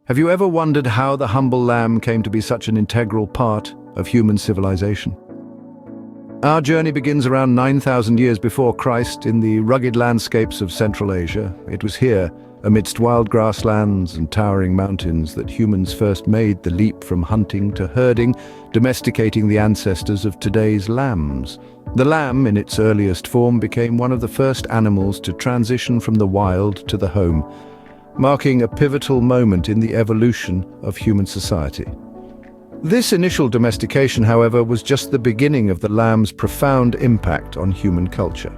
Have you ever wondered how the humble lamb came to be such an integral part of human civilization? Our journey begins around 9,000 years before Christ in the rugged landscapes of Central Asia. It was here, amidst wild grasslands and towering mountains, that humans first made the leap from hunting to herding, domesticating the ancestors of today's lambs. The lamb, in its earliest form, became one of the first animals to transition from the wild to the home, marking a pivotal moment in the evolution of human society. This initial domestication, however, was just the beginning of the lamb's profound impact on human culture.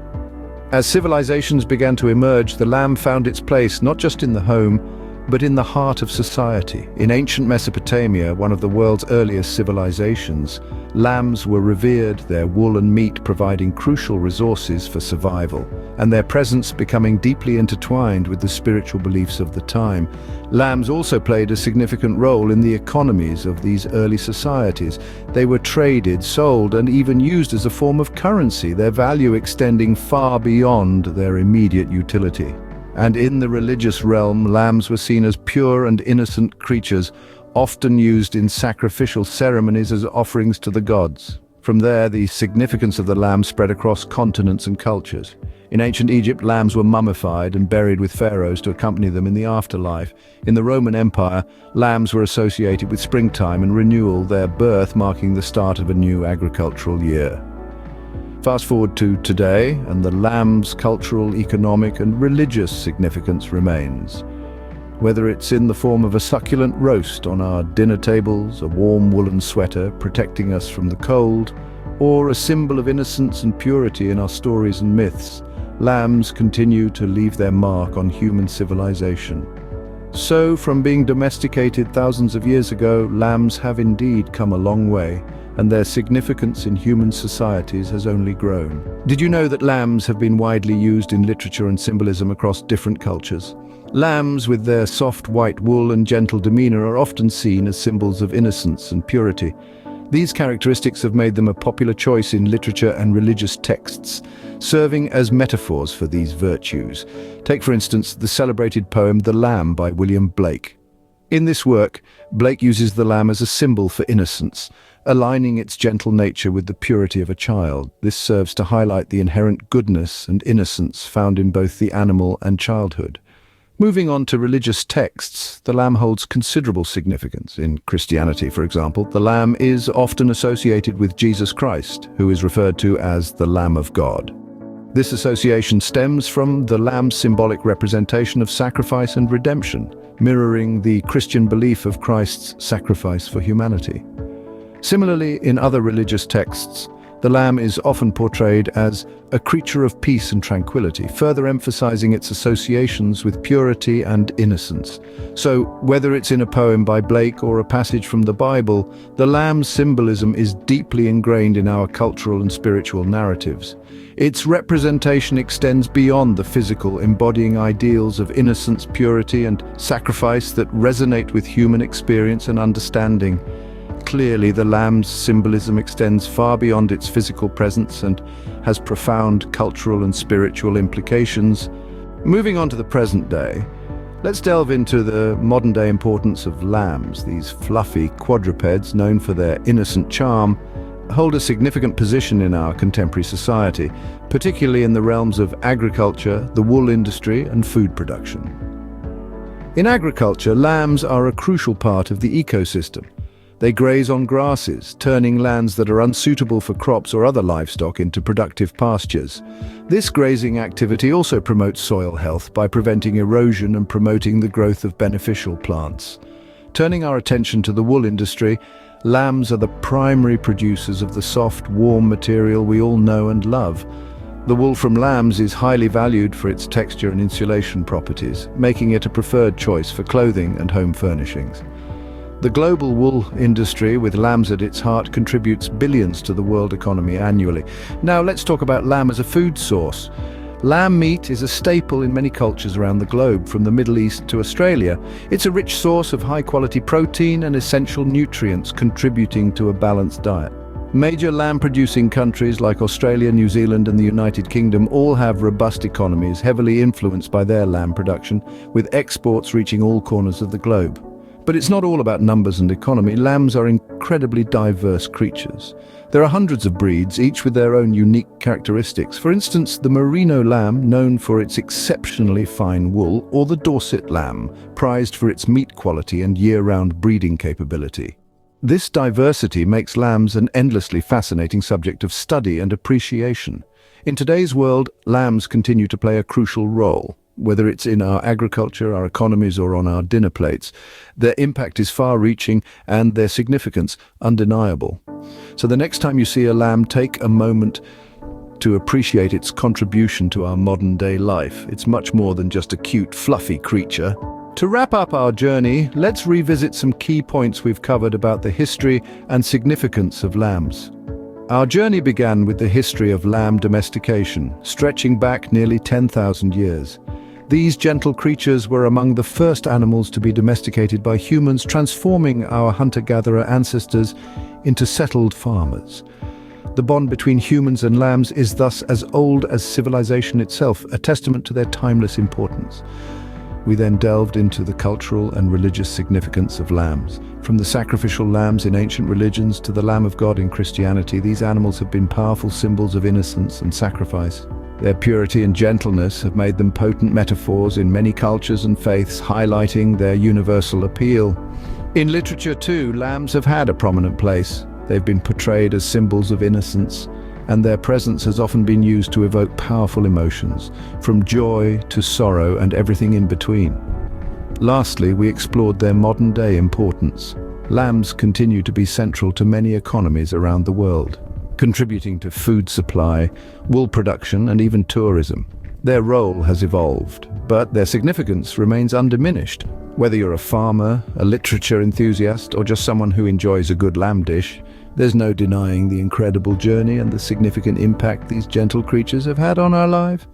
As civilizations began to emerge, the lamb found its place not just in the home, but in the heart of society. In ancient Mesopotamia, one of the world's earliest civilizations, lambs were revered, their wool and meat providing crucial resources for survival, and their presence becoming deeply intertwined with the spiritual beliefs of the time. Lambs also played a significant role in the economies of these early societies. They were traded, sold, and even used as a form of currency, their value extending far beyond their immediate utility. And in the religious realm, lambs were seen as pure and innocent creatures, often used in sacrificial ceremonies as offerings to the gods. From there, the significance of the lamb spread across continents and cultures. In ancient Egypt, lambs were mummified and buried with pharaohs to accompany them in the afterlife. In the Roman Empire, lambs were associated with springtime and renewal, their birth marking the start of a new agricultural year. Fast forward to today, and the lamb's cultural, economic, and religious significance remains. Whether it's in the form of a succulent roast on our dinner tables, a warm woolen sweater protecting us from the cold, or a symbol of innocence and purity in our stories and myths, lambs continue to leave their mark on human civilization. So, from being domesticated thousands of years ago, lambs have indeed come a long way, and their significance in human societies has only grown. Did you know that lambs have been widely used in literature and symbolism across different cultures? Lambs, with their soft white wool and gentle demeanor, are often seen as symbols of innocence and purity. These characteristics have made them a popular choice in literature and religious texts, serving as metaphors for these virtues. Take, for instance, the celebrated poem The Lamb by William Blake. In this work, Blake uses the lamb as a symbol for innocence, aligning its gentle nature with the purity of a child. This serves to highlight the inherent goodness and innocence found in both the animal and childhood. Moving on to religious texts, the lamb holds considerable significance. In Christianity, for example, the lamb is often associated with Jesus Christ, who is referred to as the Lamb of God. This association stems from the lamb's symbolic representation of sacrifice and redemption, mirroring the Christian belief of Christ's sacrifice for humanity. Similarly, in other religious texts, the lamb is often portrayed as a creature of peace and tranquility, further emphasizing its associations with purity and innocence. So, whether it's in a poem by Blake or a passage from the Bible, the lamb's symbolism is deeply ingrained in our cultural and spiritual narratives. Its representation extends beyond the physical, embodying ideals of innocence, purity, and sacrifice that resonate with human experience and understanding. Clearly, the lamb's symbolism extends far beyond its physical presence and has profound cultural and spiritual implications. Moving on to the present day, let's delve into the modern-day importance of lambs. These fluffy quadrupeds, known for their innocent charm, hold a significant position in our contemporary society, particularly in the realms of agriculture, the wool industry, and food production. In agriculture, lambs are a crucial part of the ecosystem. They graze on grasses, turning lands that are unsuitable for crops or other livestock into productive pastures. This grazing activity also promotes soil health by preventing erosion and promoting the growth of beneficial plants. Turning our attention to the wool industry, lambs are the primary producers of the soft, warm material we all know and love. The wool from lambs is highly valued for its texture and insulation properties, making it a preferred choice for clothing and home furnishings. The global wool industry, with lambs at its heart, contributes billions to the world economy annually. Now let's talk about lamb as a food source. Lamb meat is a staple in many cultures around the globe, from the Middle East to Australia. It's a rich source of high-quality protein and essential nutrients, contributing to a balanced diet. Major lamb-producing countries like Australia, New Zealand, and the United Kingdom all have robust economies, heavily influenced by their lamb production, with exports reaching all corners of the globe. But it's not all about numbers and economy. Lambs are incredibly diverse creatures. There are hundreds of breeds, each with their own unique characteristics. For instance, the merino lamb, known for its exceptionally fine wool, or the Dorset lamb, prized for its meat quality and year-round breeding capability. This diversity makes lambs an endlessly fascinating subject of study and appreciation. In today's world, lambs continue to play a crucial role. Whether it's in our agriculture, our economies, or on our dinner plates, their impact is far-reaching and their significance undeniable. So the next time you see a lamb, take a moment to appreciate its contribution to our modern-day life. It's much more than just a cute, fluffy creature. To wrap up our journey, let's revisit some key points we've covered about the history and significance of lambs. Our journey began with the history of lamb domestication, stretching back nearly 10,000 years. These gentle creatures were among the first animals to be domesticated by humans, transforming our hunter-gatherer ancestors into settled farmers. The bond between humans and lambs is thus as old as civilization itself, a testament to their timeless importance. We then delved into the cultural and religious significance of lambs. From the sacrificial lambs in ancient religions to the Lamb of God in Christianity, these animals have been powerful symbols of innocence and sacrifice. Their purity and gentleness have made them potent metaphors in many cultures and faiths, highlighting their universal appeal. In literature too, lambs have had a prominent place. They've been portrayed as symbols of innocence, and their presence has often been used to evoke powerful emotions, from joy to sorrow and everything in between. Lastly, we explored their modern-day importance. Lambs continue to be central to many economies around the world, contributing to food supply, wool production, and even tourism. Their role has evolved, but their significance remains undiminished. Whether you're a farmer, a literature enthusiast, or just someone who enjoys a good lamb dish, there's no denying the incredible journey and the significant impact these gentle creatures have had on our lives.